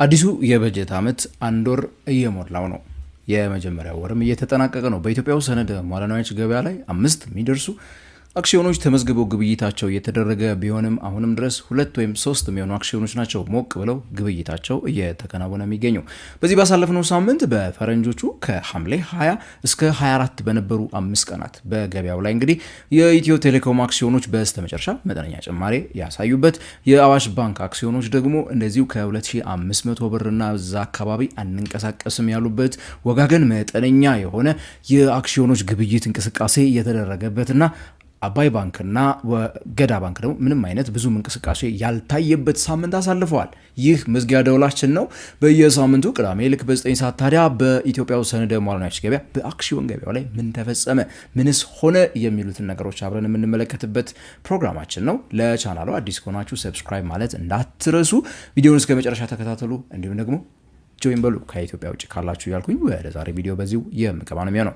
አዲሱ የበጀት ዓመት አንድ ወር እየሞላው ነው። የመጀመሪያው ወርም እየተጠናቀቀ ነው። በኢትዮጵያ ሰነደ ሙዓለ ንዋዮች ገበያ ላይ 5 የሚደርሱ አክሲዮኖች ተመዝግበው ግብይታቸው እየተደረገ ቢሆንም አሁንም ድረስ 2 ወይም 3 የሚሆኑ አክሲዮኖች ናቸው ሞቅ ብለው ግብይታቸው እየተከናወነ የሚገኘው። በዚህ ባሳለፍነው ሳምንት በፈረንጆቹ ከሐምሌ 20 እስከ 24 በነበሩ 5 ቀናት በገበያው ላይ እንግዲህ የኢትዮ ቴሌኮም አክሲዮኖች በስተመጨረሻ መጠነኛ ጭማሬ ያሳዩበት፣ የአዋሽ ባንክ አክሲዮኖች ደግሞ እንደዚሁ ከ2500 ብርና እዛ አካባቢ አንንቀሳቀስም ያሉበት ወጋገን መጠነኛ የሆነ የአክሲዮኖች ግብይት እንቅስቃሴ የተደረገበትና አባይ ባንክና ገዳ ባንክ ደግሞ ምንም አይነት ብዙም እንቅስቃሴ ያልታየበት ሳምንት አሳልፈዋል። ይህ መዝጊያ ደውላችን ነው። በየሳምንቱ ቅዳሜ ልክ በ9 ሰዓት ታዲያ በኢትዮጵያ ሰነደ ሙዓለ ንዋዮች ገበያ በአክሲዮን ገበያው ላይ ምን ተፈጸመ፣ ምንስ ሆነ የሚሉትን ነገሮች አብረን የምንመለከትበት ፕሮግራማችን ነው። ለቻናሉ አዲስ ከሆናችሁ ሰብስክራይብ ማለት እንዳትረሱ፣ ቪዲዮውን እስከ መጨረሻ ተከታተሉ። እንዲሁም ደግሞ ጆይን በሉ ከኢትዮጵያ ውጭ ካላችሁ ያልኩኝ ወደ ዛሬ ቪዲዮ በዚሁ የምገባ ነው የሚሆነው።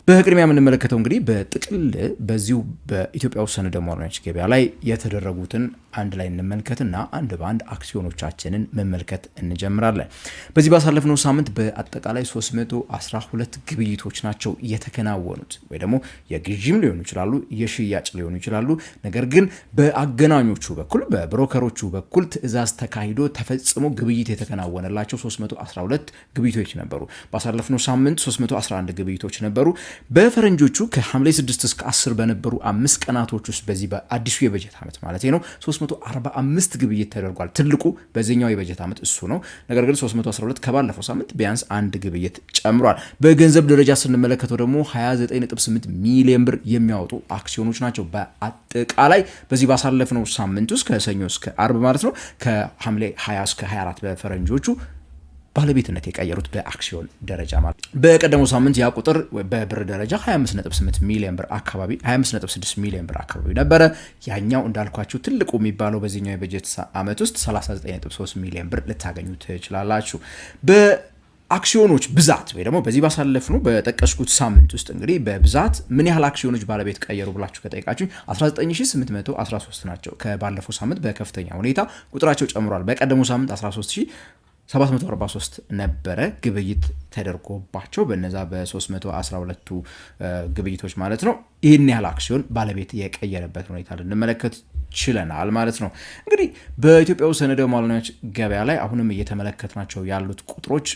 በቅድሚያ የምንመለከተው እንግዲህ በጥቅል በዚሁ በኢትዮጵያ ሰነደ ሙዓለ ንዋዮች ገበያ ላይ የተደረጉትን አንድ ላይ እንመልከትና አንድ በአንድ አክሲዮኖቻችንን መመልከት እንጀምራለን። በዚህ ባሳለፍነው ሳምንት በአጠቃላይ 312 ግብይቶች ናቸው የተከናወኑት። ወይ ደግሞ የግዢም ሊሆኑ ይችላሉ፣ የሽያጭ ሊሆኑ ይችላሉ። ነገር ግን በአገናኞቹ በኩል በብሮከሮቹ በኩል ትዕዛዝ ተካሂዶ ተፈጽሞ ግብይት የተከናወነላቸው 312 ግብይቶች ነበሩ። ባሳለፍነው ሳምንት 311 ግብይቶች ነበሩ። በፈረንጆቹ ከሐምሌ 6 እስከ 10 በነበሩ 5 ቀናቶች ውስጥ በዚህ በአዲሱ የበጀት ዓመት ማለት ነው 345 ግብይት ተደርጓል። ትልቁ በዚህኛው የበጀት ዓመት እሱ ነው። ነገር ግን 312 ከባለፈው ሳምንት ቢያንስ አንድ ግብይት ጨምሯል። በገንዘብ ደረጃ ስንመለከተው ደግሞ 29.8 ሚሊዮን ብር የሚያወጡ አክሲዮኖች ናቸው በአጠቃላይ በዚህ ባሳለፍነው ሳምንት ውስጥ ከሰኞ እስከ አርብ ማለት ነው ከሐምሌ 20 እስከ 24 በፈረንጆቹ ባለቤትነት የቀየሩት በአክሲዮን ደረጃ ማለት። በቀደመው ሳምንት ያ ቁጥር በብር ደረጃ 25.8 ሚሊዮን ብር አካባቢ 25.6 ሚሊዮን ብር አካባቢ ነበረ። ያኛው እንዳልኳችሁ ትልቁ የሚባለው በዚህኛው የበጀት ዓመት ውስጥ 39.3 ሚሊዮን ብር ልታገኙ ትችላላችሁ። በአክሲዮኖች ብዛት ወይ ደግሞ በዚህ ባሳለፍነው በጠቀስኩት ሳምንት ውስጥ እንግዲህ በብዛት ምን ያህል አክሲዮኖች ባለቤት ቀየሩ ብላችሁ ከጠይቃችሁ 19813 ናቸው። ከባለፈው ሳምንት በከፍተኛ ሁኔታ ቁጥራቸው ጨምሯል። በቀደመው ሳምንት 13743 ነበረ ግብይት ተደርጎባቸው በነዛ በ312ቱ ግብይቶች ማለት ነው። ይህን ያህል አክሲዮን ባለቤት የቀየረበት ሁኔታ ልንመለከት ችለናል ማለት ነው። እንግዲህ በኢትዮጵያ ሰነደ ሙዓለ ንዋዮች ገበያ ላይ አሁንም እየተመለከትናቸው ያሉት ቁጥሮች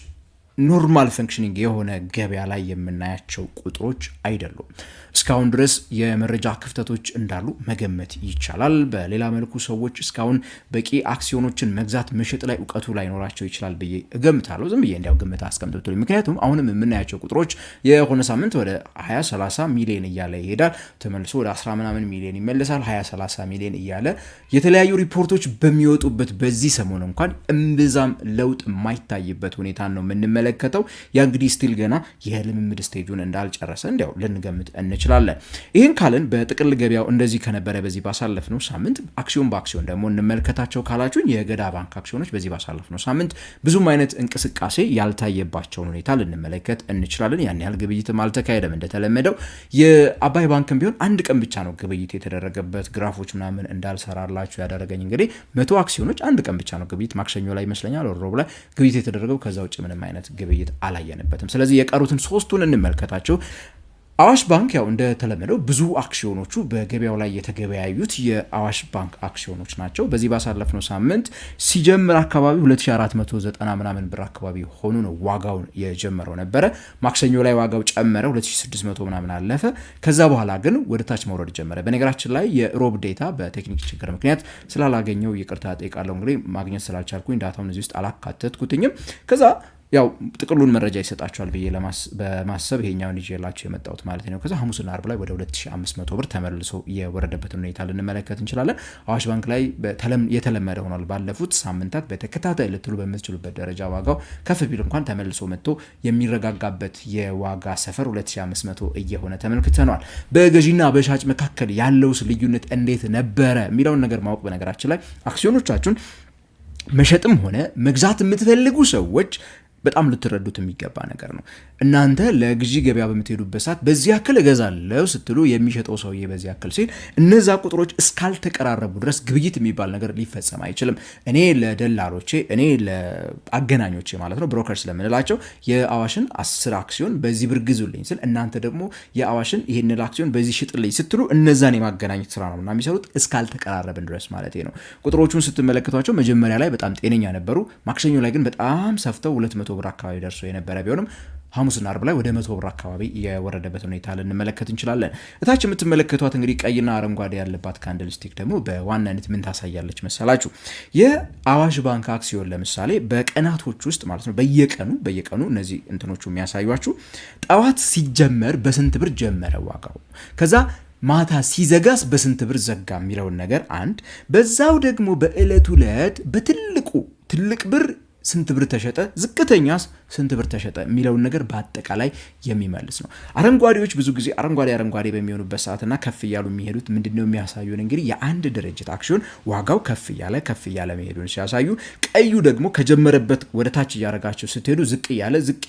ኖርማል ፈንክሽኒንግ የሆነ ገበያ ላይ የምናያቸው ቁጥሮች አይደሉም። እስካሁን ድረስ የመረጃ ክፍተቶች እንዳሉ መገመት ይቻላል። በሌላ መልኩ ሰዎች እስካሁን በቂ አክሲዮኖችን መግዛት መሸጥ ላይ እውቀቱ ላይኖራቸው ይችላል ብዬ እገምታለሁ። ዝም ብዬ እንዲያው ግምት አስቀምጡልኝ። ምክንያቱም አሁንም የምናያቸው ቁጥሮች የሆነ ሳምንት ወደ 20-30 ሚሊዮን እያለ ይሄዳል፣ ተመልሶ ወደ 10 ምናምን ሚሊዮን ይመለሳል፣ 20-30 ሚሊዮን እያለ የተለያዩ ሪፖርቶች በሚወጡበት በዚህ ሰሞን እንኳን እምብዛም ለውጥ የማይታይበት ሁኔታ ነው የምንመለከተው። ያ እንግዲህ ስቲል ገና የልምምድ ስቴጁን እንዳልጨረሰ እንዲያው ልንገምት እንችላለን። ይህን ካልን በጥቅል ገበያው እንደዚህ ከነበረ በዚህ ባሳለፍነው ሳምንት አክሲዮን በአክሲዮን ደግሞ እንመልከታቸው ካላችሁኝ የገዳ ባንክ አክሲዮኖች በዚህ ባሳለፍነው ሳምንት ብዙም አይነት እንቅስቃሴ ያልታየባቸውን ሁኔታ ልንመለከት እንችላለን። ያን ያህል ግብይትም አልተካሄደም። እንደተለመደው የአባይ ባንክም ቢሆን አንድ ቀን ብቻ ነው ግብይት የተደረገበት። ግራፎች ምናምን እንዳልሰራላችሁ ያደረገኝ እንግዲህ 100 አክሲዮኖች አንድ ቀን ብቻ ነው ግብይት ማክሰኞ ላይ ይመስለኛል ሮብ ላይ ግብይት የተደረገው። ከዛ ውጭ ምንም አይነት ግብይት አላየንበትም። ስለዚህ የቀሩትን 3ቱን እንመልከታቸው። አዋሽ ባንክ ያው እንደተለመደው ብዙ አክሲዮኖቹ በገበያው ላይ የተገበያዩት የአዋሽ ባንክ አክሲዮኖች ናቸው። በዚህ ባሳለፍነው ሳምንት ሲጀምር አካባቢ 2490 ምናምን ብር አካባቢ ሆኖ ነው ዋጋውን የጀመረው ነበረ። ማክሰኞ ላይ ዋጋው ጨመረ፣ 2600 ምናምን አለፈ። ከዛ በኋላ ግን ወደ ታች መውረድ ጀመረ። በነገራችን ላይ የሮብ ዴታ በቴክኒክ ችግር ምክንያት ስላላገኘው ይቅርታ ጠይቃለሁ። እንግዲህ ማግኘት ስላልቻልኩኝ ዳታውን እዚህ ውስጥ አላካተትኩትኝም። ከዛ ያው ጥቅሉን መረጃ ይሰጣቸዋል ብዬ በማሰብ ይሄኛውን ይዤላችሁ የመጣሁት ማለት ነው። ከዛ ሐሙስና አርብ ላይ ወደ 2500 ብር ተመልሶ የወረደበትን ሁኔታ ልንመለከት እንችላለን። አዋሽ ባንክ ላይ የተለመደ ሆኗል። ባለፉት ሳምንታት በተከታታይ ልትሉ በምትችሉበት ደረጃ ዋጋው ከፍ ቢል እንኳን ተመልሶ መጥቶ የሚረጋጋበት የዋጋ ሰፈር 2500 እየሆነ ተመልክተናል። በገዢና በሻጭ መካከል ያለውስ ልዩነት እንዴት ነበረ የሚለውን ነገር ማወቅ በነገራችን ላይ አክሲዮኖቻችሁን መሸጥም ሆነ መግዛት የምትፈልጉ ሰዎች በጣም ልትረዱት የሚገባ ነገር ነው። እናንተ ለግዢ ገበያ በምትሄዱበት ሰዓት በዚህ ያክል እገዛለሁ ስትሉ የሚሸጠው ሰውዬ በዚህ ያክል ሲል እነዛ ቁጥሮች እስካልተቀራረቡ ድረስ ግብይት የሚባል ነገር ሊፈጸም አይችልም። እኔ ለደላሎቼ እኔ ለአገናኞቼ ማለት ነው ብሮከር ስለምንላቸው የአዋሽን 10 አክሲዮን በዚህ ብር ግዙልኝ ስል እናንተ ደግሞ የአዋሽን ይሄን አክሲዮን በዚህ ሽጥልኝ ስትሉ እነዛን የማገናኘት ስራ ነው እና የሚሰሩት እስካልተቀራረብን ድረስ ማለት ነው። ቁጥሮቹን ስትመለከቷቸው መጀመሪያ ላይ በጣም ጤነኛ ነበሩ። ማክሰኞ ላይ ግን በጣም ሰፍተው 200 ብር አካባቢ ደርሶ የነበረ ቢሆንም ሐሙስና አርብ ላይ ወደ 100 ብር አካባቢ የወረደበት ሁኔታ ልንመለከት እንችላለን። እታች የምትመለከቷት እንግዲህ ቀይና አረንጓዴ ያለባት ካንድል ስቲክ ደግሞ በዋናነት ምን ታሳያለች መሰላችሁ? የአዋሽ ባንክ አክሲዮን ለምሳሌ በቀናቶች ውስጥ ማለት ነው በየቀኑ እነዚህ እንትኖቹ የሚያሳዩአችሁ ጠዋት ሲጀመር በስንት ብር ጀመረ ዋጋው፣ ከዛ ማታ ሲዘጋስ በስንት ብር ዘጋ የሚለውን ነገር አንድ፣ በዛው ደግሞ በዕለቱ ዕለት ትልቅ ብር ስንት ብር ተሸጠ፣ ዝቅተኛስ ስንት ብር ተሸጠ የሚለውን ነገር በአጠቃላይ የሚመልስ ነው። አረንጓዴዎች ብዙ ጊዜ አረንጓዴ በሚሆኑበት ሰዓትና ከፍ እያሉ የሚሄዱት ምንድነው የሚያሳዩን? እንግዲህ የአንድ ድርጅት አክሲዮን ዋጋው ከፍ እያለ መሄዱን ሲያሳዩ፣ ቀዩ ደግሞ ከጀመረበት ወደ ታች እያደረጋቸው ስትሄዱ ዝቅ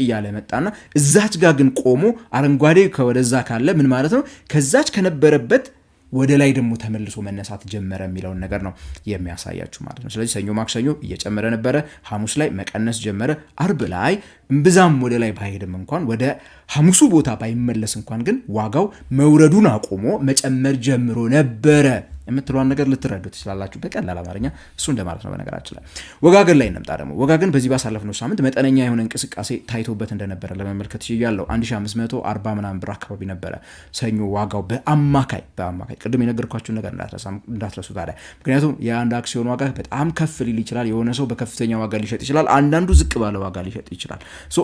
እያለ መጣና እዛች ጋር ግን ቆሞ አረንጓዴ ከወደዛ ካለ ምን ማለት ነው? ከዛች ከነበረበት ወደ ላይ ደግሞ ተመልሶ መነሳት ጀመረ የሚለውን ነገር ነው የሚያሳያችሁ ማለት ነው። ስለዚህ ሰኞ ማክሰኞ እየጨመረ ነበረ፣ ሐሙስ ላይ መቀነስ ጀመረ፣ አርብ ላይ እምብዛም ወደ ላይ ባይሄድም እንኳን ወደ ሐሙሱ ቦታ ባይመለስ እንኳን ግን ዋጋው መውረዱን አቁሞ መጨመር ጀምሮ ነበረ የምትለዋን ነገር ልትረዱ ትችላላችሁ በቀላል አማርኛ። እሱ እንደማለት ነው። በነገራችን ላይ ወጋገን ላይ እንምጣ። ደግሞ ወጋገን በዚህ ባሳለፍነው ሳምንት መጠነኛ የሆነ እንቅስቃሴ ታይቶበት እንደነበረ ለመመልከት ይችላል። 1540 ምናምን ብር አካባቢ ነበረ ሰኞ ዋጋው በአማካይ ቅድም የነገርኳችሁ ነገር እንዳትረሱ ታዲያ። ምክንያቱም የአንድ አክሲዮን ዋጋ በጣም ከፍ ሊል ይችላል። የሆነ ሰው በከፍተኛ ዋጋ ሊሸጥ ይችላል፣ አንዳንዱ ዝቅ ባለ ዋጋ ሊሸጥ ይችላል።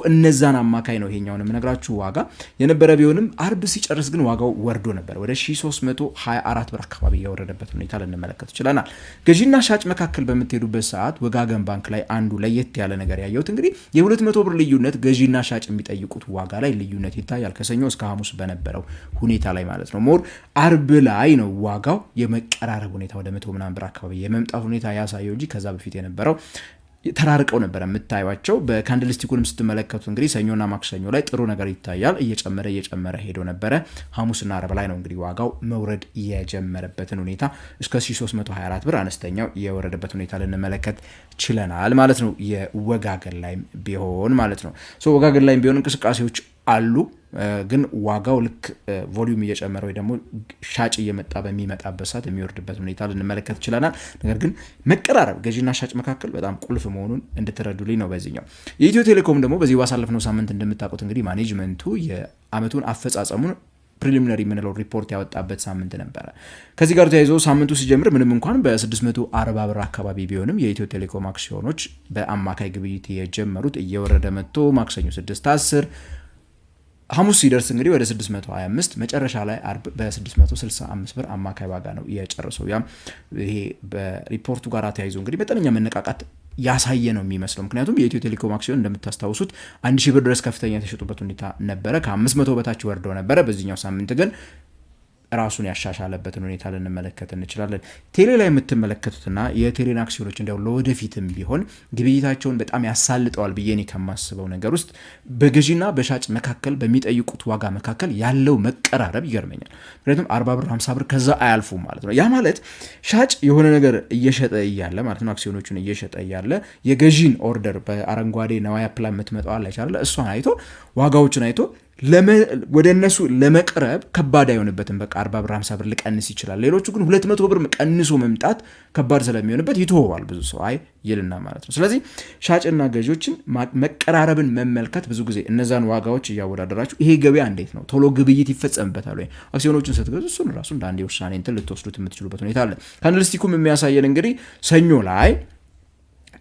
እነዛን አማካይ ነው ይሄኛውን የምነግራችሁ ዋጋ የነበረ ቢሆንም አርብ ሲጨርስ ግን ዋጋው ወርዶ ነበር ወደ 1324 ብር አካባቢ የወረደ ሁኔታ ልንመለከት ይችላል። ገዢና ሻጭ መካከል በምትሄዱበት ሰዓት ወጋገን ባንክ ላይ አንዱ ለየት ያለ ነገር ያየሁት እንግዲህ የ200 ብር ልዩነት ገዢና ሻጭ የሚጠይቁት ዋጋ ላይ ልዩነት ይታያል። ከሰኞ እስከ ሐሙስ በነበረው ሁኔታ ላይ ማለት ነው። ሞር አርብ ላይ ነው ዋጋው የመቀራረብ ሁኔታ ወደ 100 ምናምን ብር አካባቢ የመምጣት ሁኔታ ያሳየው እንጂ ከዛ በፊት የነበረው ተራርቀው ነበር የምታዩቸው። በካንድል ስቲኩንም ስትመለከቱ እንግዲህ ሰኞና ማክሰኞ ላይ ጥሩ ነገር ይታያል። እየጨመረ ሄዶ ነበረ። ሐሙስና አርብ ላይ ነው እንግዲህ ዋጋው መውረድ የጀመረበትን ሁኔታ እስከ 1324 ብር አነስተኛው የወረደበት ሁኔታ ልንመለከት ችለናል ማለት ነው። የወጋገን ላይም ቢሆን ማለት ነው። ወጋገን ላይም ቢሆን እንቅስቃሴዎች አሉ። ግን ዋጋው ልክ ቮሊዩም እየጨመረ ወይ ደግሞ ሻጭ እየመጣ በሚመጣበት ሰዓት የሚወርድበት ሁኔታ ልንመለከት ይችላል። ነገር ግን መቀራረብ ገዢና ሻጭ መካከል በጣም ቁልፍ መሆኑን እንድትረዱልኝ ነው። በዚህኛው የኢትዮ ቴሌኮም ደግሞ በዚህ ባሳለፍነው ሳምንት እንደምታውቁት እንግዲህ ማኔጅመንቱ የአመቱን አፈጻጸሙን ፕሪሊሚናሪ የምንለው ሪፖርት ያወጣበት ሳምንት ነበረ። ከዚህ ጋር ተያይዞ ሳምንቱ ሲጀምር ምንም እንኳን በ640 ብር አካባቢ ቢሆንም የኢትዮ ቴሌኮም አክሲዮኖች በአማካይ ግብይት የጀመሩት እየወረደ መጥቶ ማክሰኞ 610 ሐሙስ ሲደርስ እንግዲህ ወደ 625 መጨረሻ ላይ አርብ በ665 ብር አማካይ ዋጋ ነው የጨረሰው። ያም ይሄ በሪፖርቱ ጋር ተያይዞ እንግዲህ መጠነኛ መነቃቃት ያሳየ ነው የሚመስለው። ምክንያቱም የኢትዮ ቴሌኮም አክሲዮን እንደምታስታውሱት 1000 ብር ድረስ ከፍተኛ የተሸጡበት ሁኔታ ነበረ። ከ500 በታች ወርደው ነበረ። በዚህኛው ሳምንት ግን ራሱን ያሻሻለበትን ሁኔታ ልንመለከት እንችላለን። ቴሌ ላይ የምትመለከቱትና የቴሌን አክሲዮኖች እንዲያው ለወደፊትም ቢሆን ግብይታቸውን በጣም ያሳልጠዋል ብዬ እኔ ከማስበው ነገር ውስጥ በገዢና በሻጭ መካከል በሚጠይቁት ዋጋ መካከል ያለው መቀራረብ ይገርመኛል። ምክንያቱም 40 ብር 50 ብር ከዛ አያልፉም ማለት ነው። ያ ማለት ሻጭ የሆነ ነገር እየሸጠ እያለ ማለት ነው፣ አክሲዮኖቹን እየሸጠ እያለ የገዢን ኦርደር በአረንጓዴ ነዋያ ፕላን የምትመጣው አለች አይደል? እሷን አይቶ ዋጋዎችን አይቶ ወደ እነሱ ለመቅረብ ከባድ አይሆንበትም። በቃ 40 ብር 50 ብር ሊቀንስ ይችላል። ሌሎቹ ግን 200 ብር ቀንሶ መምጣት ከባድ ስለሚሆንበት ይተወዋል ብዙ ሰው ይልና ማለት ነው። ስለዚህ ሻጭና ገዢዎችን መቀራረብን መመልከት ብዙ ጊዜ እነዛን ዋጋዎች እያወዳደራችሁ ይሄ ገበያ እንዴት ነው ቶሎ ግብይት ይፈጸምበታል ወይ አክሲዮኖችን ስትገዙ እሱን ራሱ እንደ አንድ ውሳኔ እንትን ልትወስዱት የምትችሉበት ሁኔታ አለ። ካንድል ስቲኩም የሚያሳየን እንግዲህ ሰኞ ላይ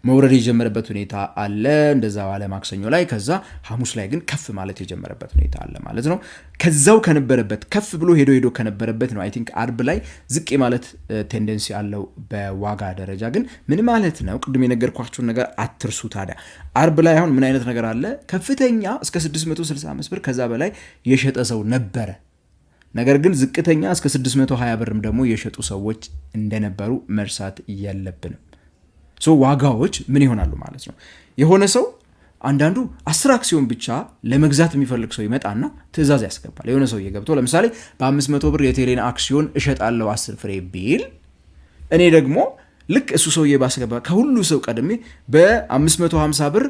መውረድ የጀመረበት ሁኔታ አለ። እንደዛ ባለ ማክሰኞ ላይ ከዛ ሐሙስ ላይ ግን ከፍ ማለት የጀመረበት ሁኔታ አለ ማለት ነው። ከዛው ከነበረበት ከፍ ብሎ ሄዶ ከነበረበት ነው አይ ቲንክ አርብ ላይ ዝቅ ማለት ቴንደንሲ አለው በዋጋ ደረጃ። ግን ምን ማለት ነው? ቅድም የነገርኳችሁን ነገር አትርሱ። ታዲያ አርብ ላይ አሁን ምን አይነት ነገር አለ? ከፍተኛ እስከ 665 ብር ከዛ በላይ የሸጠ ሰው ነበረ። ነገር ግን ዝቅተኛ እስከ 620 ብርም ደግሞ የሸጡ ሰዎች እንደነበሩ መርሳት የለብንም። ዋጋዎች ምን ይሆናሉ ማለት ነው? የሆነ ሰው አንዳንዱ 10 አክሲዮን ብቻ ለመግዛት የሚፈልግ ሰው ይመጣና ትዕዛዝ ያስገባል። የሆነ ሰው ገብቶ ለምሳሌ በ500 ብር የቴሌን አክሲዮን እሸጣለሁ 10 ፍሬ ቢል እኔ ደግሞ ልክ እሱ ሰውዬ ባስገባ ከሁሉ ሰው ቀድሜ በ550 ብር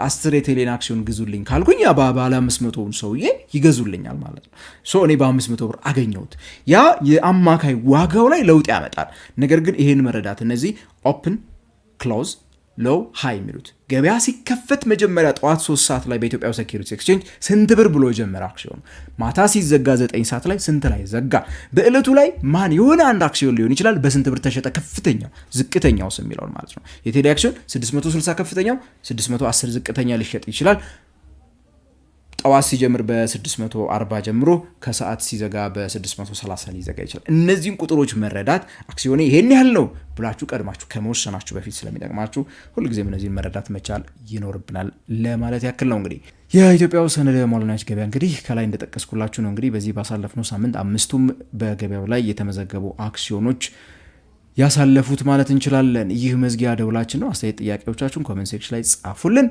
10 የቴሌን አክሲዮን ግዙልኝ ካልኩኝ ያ ባለ 500ውን ሰውዬ ይገዙልኛል ማለት ነው። ሶ እኔ በ500 ብር አገኘሁት። ያ የአማካይ ዋጋው ላይ ለውጥ ያመጣል። ነገር ግን ይሄን መረዳት እነዚህ ኦፕን ክሎዝ ሎው ሃይ የሚሉት ገበያ ሲከፈት መጀመሪያ ጠዋት 3 ሰዓት ላይ በኢትዮጵያ ሴኩሪቲስ ኤክስቼንጅ ስንት ብር ብሎ ጀመረ አክሲዮኑ፣ ማታ ሲዘጋ 9 ሰዓት ላይ ስንት ላይ ዘጋ፣ በእለቱ ላይ ማን የሆነ አንድ አክሲዮን ሊሆን ይችላል በስንት ብር ተሸጠ፣ ከፍተኛው ዝቅተኛው የሚለውን ማለት ነው። የቴሌ አክሲዮን 660 ከፍተኛው 610 ዝቅተኛ ሊሸጥ ይችላል። ጠዋት ሲጀምር በ640 ጀምሮ ከሰዓት ሲዘጋ በ630 ሊዘጋ ይችላል። እነዚህን ቁጥሮች መረዳት አክሲዮኔ ይሄን ያህል ነው ብላችሁ ቀድማችሁ ከመወሰናችሁ በፊት ስለሚጠቅማችሁ ሁልጊዜም እነዚህን መረዳት መቻል ይኖርብናል ለማለት ያክል ነው። እንግዲህ የኢትዮጵያ ሰነደ ሙዓለ ገበያ እንግዲህ ከላይ እንደጠቀስኩላችሁ ነው። እንግዲህ በዚህ ባሳለፍነው ሳምንት አምስቱም በገበያው ላይ የተመዘገቡ አክሲዮኖች ያሳለፉት ማለት እንችላለን። ይህ መዝጊያ ደውላችን ነው። አስተያየት ጥያቄዎቻችሁን ኮሜንት ሴክሽን ላይ ጻፉልን።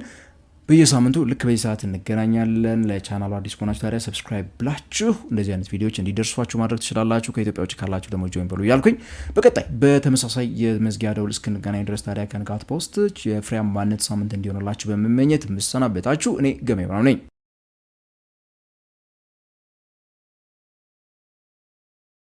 በየሳምንቱ ልክ በዚህ ሰዓት እንገናኛለን። ለቻናሉ አዲስ ከሆናችሁ ታዲያ ሰብስክራይብ ብላችሁ እንደዚህ አይነት ቪዲዮዎች እንዲደርሷችሁ ማድረግ ትችላላችሁ። ከኢትዮጵያ ውጭ ካላችሁ ደግሞ ጆይን በሉ እያልኩኝ በቀጣይ በተመሳሳይ የመዝጊያ ደውል እስክንገናኝ ድረስ ታዲያ ከንጋት ፖስት የፍሬያማነት ሳምንት እንዲሆንላችሁ በመመኘት ምሰናበታችሁ እኔ ገሜ ነኝ።